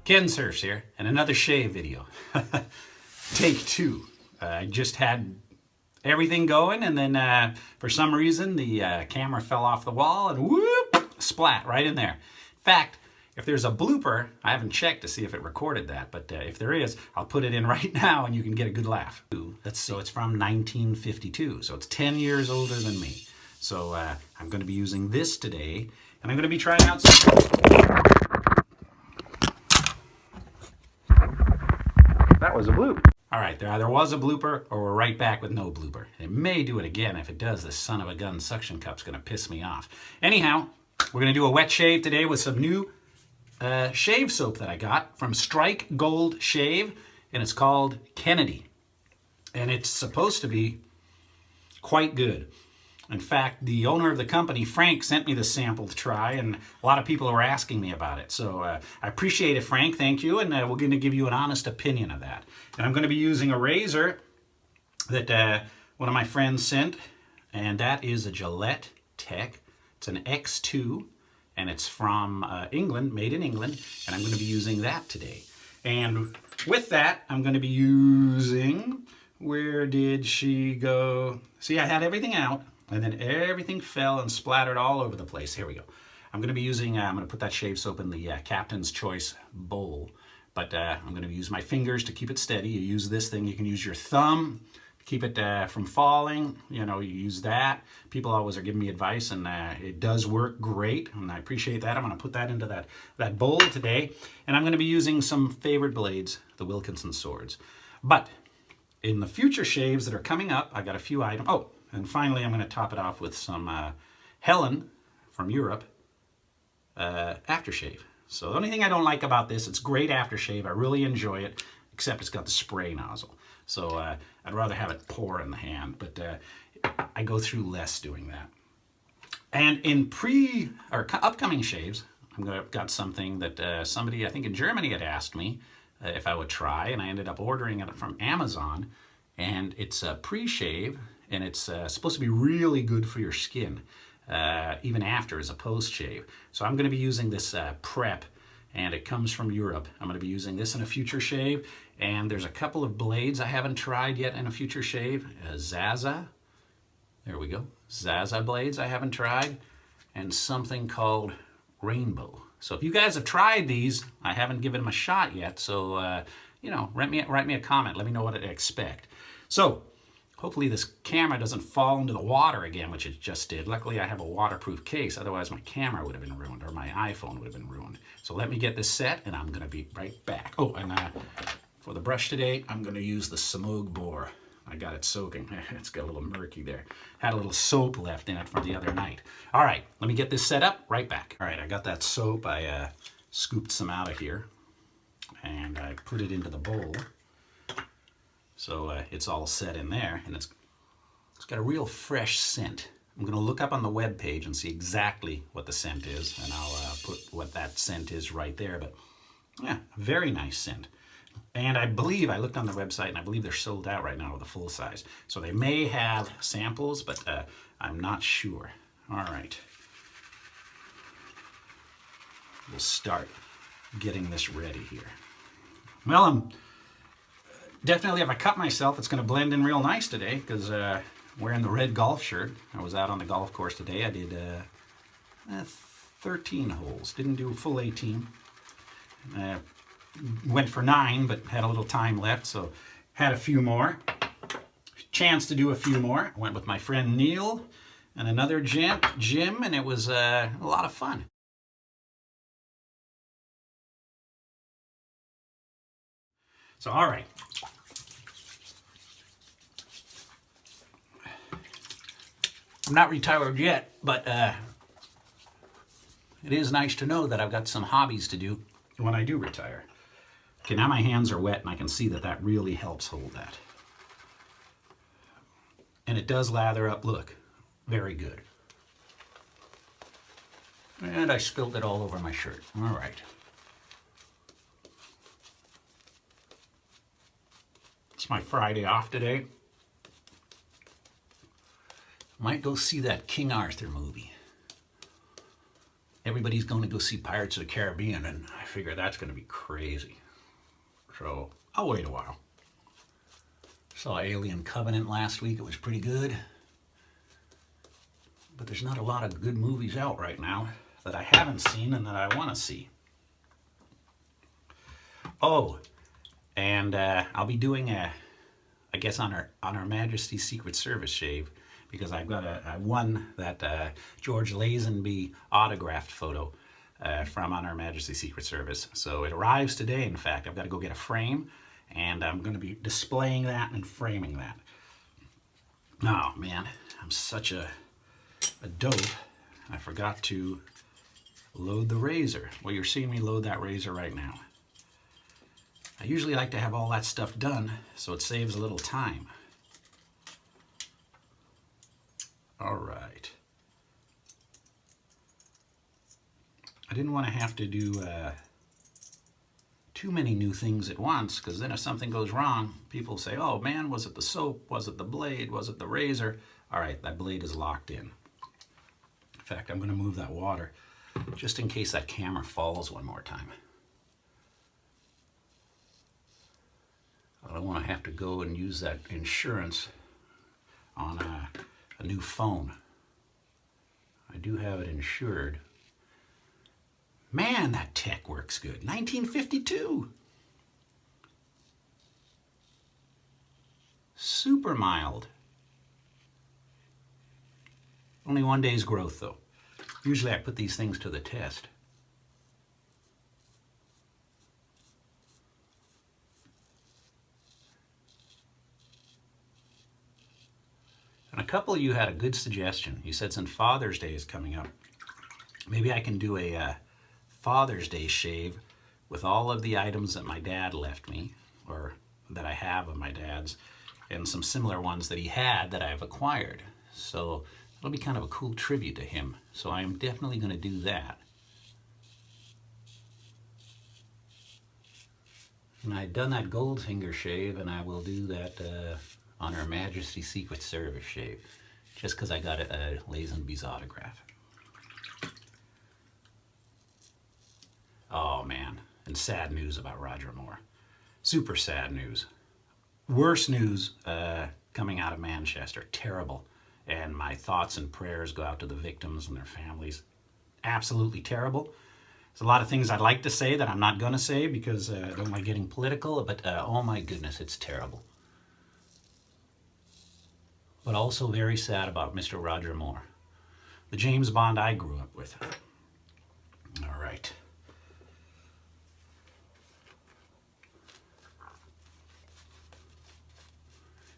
Kensurfs here, and another shave video. Take two. I just had everything going, and then for some reason the camera fell off the wall and whoop, splat right in there. In fact, if there's a blooper, I haven't checked to see if it recorded that, but if there is, I'll put it in right now and you can get a good laugh. Let's see, so it's from 1952, so it's 10 years older than me. So I'm going to be using this today, and I'm going to be trying out some... That was a bloop. All right, there either was a blooper or we're right back with no blooper. It may do it again. If it does, this son of a gun suction cup's going to piss me off. Anyhow, we're going to do a wet shave today with some new shave soap that I got from Strike Gold Shave, and it's called Kennedy. And it's supposed to be quite good. In fact, the owner of the company, Frank, sent me the sample to try, and a lot of people were asking me about it. So I appreciate it, Frank. Thank you. And we're going to give you an honest opinion of that. And I'm going to be using a razor that one of my friends sent, and that is a Gillette Tech. It's an X2, and it's from England, made in England, and I'm going to be using that today. And with that, I'm going to be using... Where did she go? See, I had everything out. And then everything fell and splattered all over the place. Here we go. I'm going to be using, I'm going to put that shave soap in the Captain's Choice bowl. But I'm going to use my fingers to keep it steady. You use this thing. You can use your thumb to keep it from falling. You know, you use that. People always are giving me advice, and it does work great. And I appreciate that. I'm going to put that into that bowl today. And I'm going to be using some favorite blades, the Wilkinson swords. But in the future shaves that are coming up, I got a few items. Oh. And finally, I'm going to top it off with some Helan from Europe Aftershave. So the only thing I don't like about this, it's great aftershave. I really enjoy it, except it's got the spray nozzle. So I'd rather have it pour in the hand, but I go through less doing that. And in upcoming shaves, I've got something that somebody, I think in Germany, had asked me if I would try, and I ended up ordering it from Amazon. And it's a pre-shave. And it's supposed to be really good for your skin, even after as a post-shave. So I'm going to be using this prep, and it comes from Europe. I'm going to be using this in a future shave, and there's a couple of blades I haven't tried yet in a future shave. Zaza, there we go, Zaza blades I haven't tried, and something called Rainbow. So if you guys have tried these, I haven't given them a shot yet, so you know, write me a comment. Let me know what to expect. So hopefully this camera doesn't fall into the water again, which it just did. Luckily, I have a waterproof case. Otherwise, my camera would have been ruined, or my iPhone would have been ruined. So let me get this set, and I'm going to be right back. Oh, and for the brush today, I'm going to use the Semogue Boar. I got it soaking. It's got a little murky there. Had a little soap left in it from the other night. All right, let me get this set up. Right back. All right, I got that soap. I scooped some out of here, and I put it into the bowl. So it's all set in there, and it's got a real fresh scent. I'm going to look up on the web page and see exactly what the scent is, and I'll put what that scent is right there. But yeah, very nice scent. And I believe, I looked on the website, and I believe they're sold out right now with a full size. So they may have samples, but I'm not sure. All right. We'll start getting this ready here. Well, definitely, if I cut myself, it's going to blend in real nice today, because wearing the red golf shirt. I was out on the golf course today. I did 13 holes. Didn't do a full 18. Went for 9, but had a little time left, so had a few more. Chance to do a few more. I went with my friend Neil and another Jim, and it was a lot of fun. So, all right. I'm not retired yet, but it is nice to know that I've got some hobbies to do when I do retire. Okay, now my hands are wet, and I can see that that really helps hold that. And it does lather up, look, very good. And I spilled it all over my shirt. All right. It's my Friday off today. Might go see that King Arthur movie. everybody's going to go see Pirates of the Caribbean, and I figure that's going to be crazy. So I'll wait a while. Saw Alien Covenant last week. It was pretty good. But there's not a lot of good movies out right now that I haven't seen and that I want to see. Oh, and I'll be doing I guess on Her Majesty's Secret Service shave, because I've got I won that George Lazenby autographed photo from On Her Majesty's Secret Service. So it arrives today, in fact. I've got to go get a frame, and I'm going to be displaying that and framing that. Oh, man, I'm such a dope. I forgot to load the razor. Well, you're seeing me load that razor right now. I usually like to have all that stuff done, so it saves a little time. All right. I didn't want to have to do too many new things at once, because then if something goes wrong, people say, oh man, was it the soap? Was it the blade? Was it the razor? All right, that blade is locked in. In fact, I'm going to move that water just in case that camera falls one more time. I don't want to have to go and use that insurance on a new phone. I do have it insured. Man, that tech works good. 1952. Super mild. Only 1 day's growth, though. Usually I put these things to the test. And a couple of you had a good suggestion. You said since Father's Day is coming up, maybe I can do a Father's Day shave with all of the items that my dad left me, or that I have of my dad's, and some similar ones that he had that I've acquired. So it'll be kind of a cool tribute to him. So I am definitely going to do that. And I'd done that Goldfinger shave, and I will do that on Her Majesty's Secret Service shave, just because I got a Lazenby's autograph. Oh man, and sad news about Roger Moore. Super sad news. Worst news coming out of Manchester. Terrible. And my thoughts and prayers go out to the victims and their families. Absolutely terrible. There's a lot of things I'd like to say that I'm not going to say because I don't like getting political, but oh my goodness, it's terrible. But also very sad about Mr. Roger Moore, the James Bond I grew up with. All right.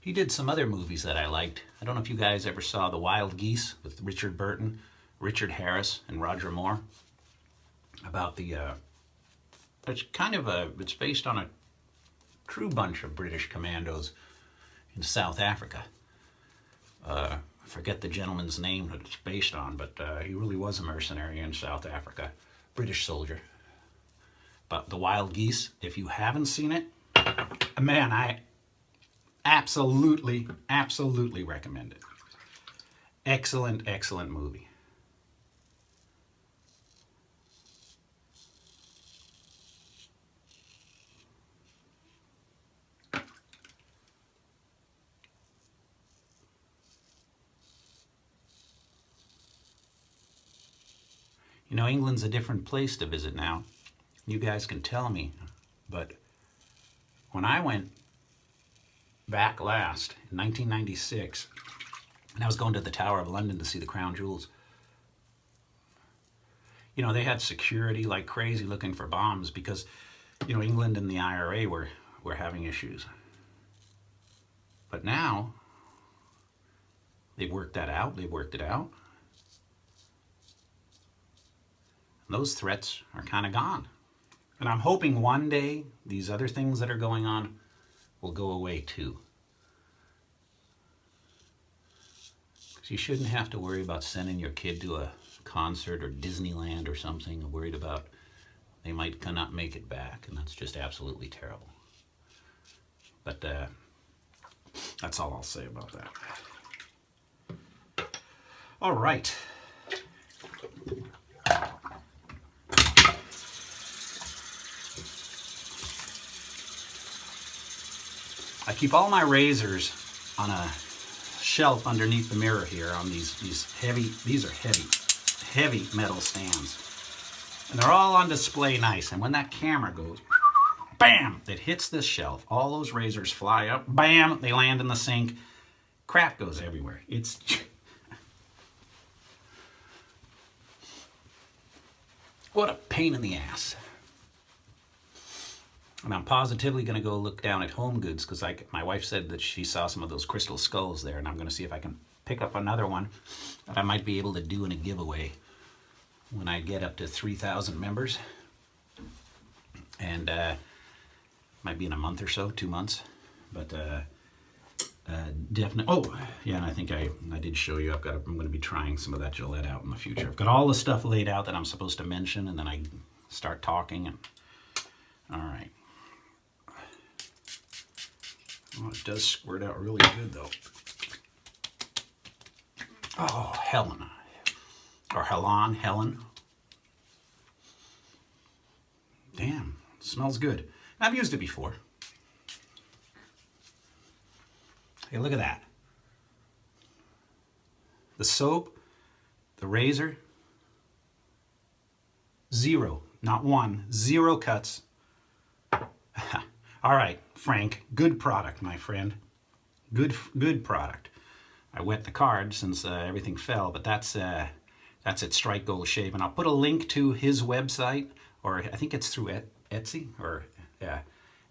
He did some other movies that I liked. I don't know if you guys ever saw The Wild Geese with Richard Burton, Richard Harris, and Roger Moore. About the, it's based on a true bunch of British commandos in South Africa. I forget the gentleman's name that it's based on, but he really was a mercenary in South Africa, British soldier. But The Wild Geese, if you haven't seen it, man, I absolutely recommend it. Excellent, excellent movie. You know, England's a different place to visit now. You guys can tell me, but when I went back last in 1996, and I was going to the Tower of London to see the Crown Jewels, you know, they had security like crazy looking for bombs because, you know, England and the IRA were having issues. But now, they've worked that out, they've worked it out. And those threats are kind of gone. And I'm hoping one day these other things that are going on will go away too. Because you shouldn't have to worry about sending your kid to a concert or Disneyland or something, worried about they might not make it back, and that's just absolutely terrible. But that's all I'll say about that. All right. I keep all my razors on a shelf underneath the mirror here on these are heavy metal stands. And they're all on display nice. And when that camera goes, bam, it hits this shelf. All those razors fly up, bam, they land in the sink. Crap goes everywhere. It's... What a pain in the ass. And I'm positively going to go look down at Home Goods because my wife said that she saw some of those crystal skulls there, and I'm going to see if I can pick up another one that I might be able to do in a giveaway when I get up to 3,000 members. And might be in a month or so, 2 months. But definitely. Oh, yeah, and I think I did show you. I'm going to be trying some of that Gillette out in the future. I've got all the stuff laid out that I'm supposed to mention, and then I start talking. And all right. Oh, it does squirt out really good, though. Oh, Helan. Or Helan. Damn, smells good. I've used it before. Hey, look at that. The soap, the razor, 0, not 1, 0 cuts. All right, Frank, good product, my friend. Good product. I wet the card since everything fell, but that's at Strike Gold Shave, and I'll put a link to his website, or I think it's through Etsy, or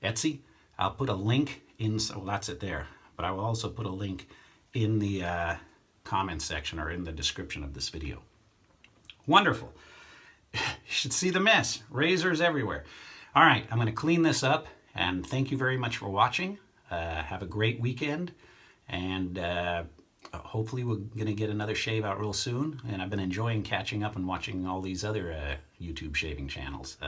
Etsy. I'll put a link in, so that's it there. But I will also put a link in the comment section or in the description of this video. Wonderful. You should see the mess. Razors everywhere. All right, I'm going to clean this up, and thank you very much for watching. Have a great weekend, and hopefully we're going to get another shave out real soon. And I've been enjoying catching up and watching all these other YouTube shaving channels,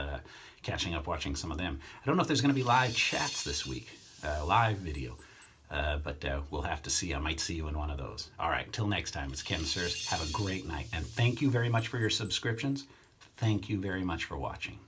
catching up watching some of them. I don't know if there's going to be live chats this week, live video. But we'll have to see. I might see you in one of those. All right, till next time, it's Kensurfs. Have a great night. And thank you very much for your subscriptions. Thank you very much for watching.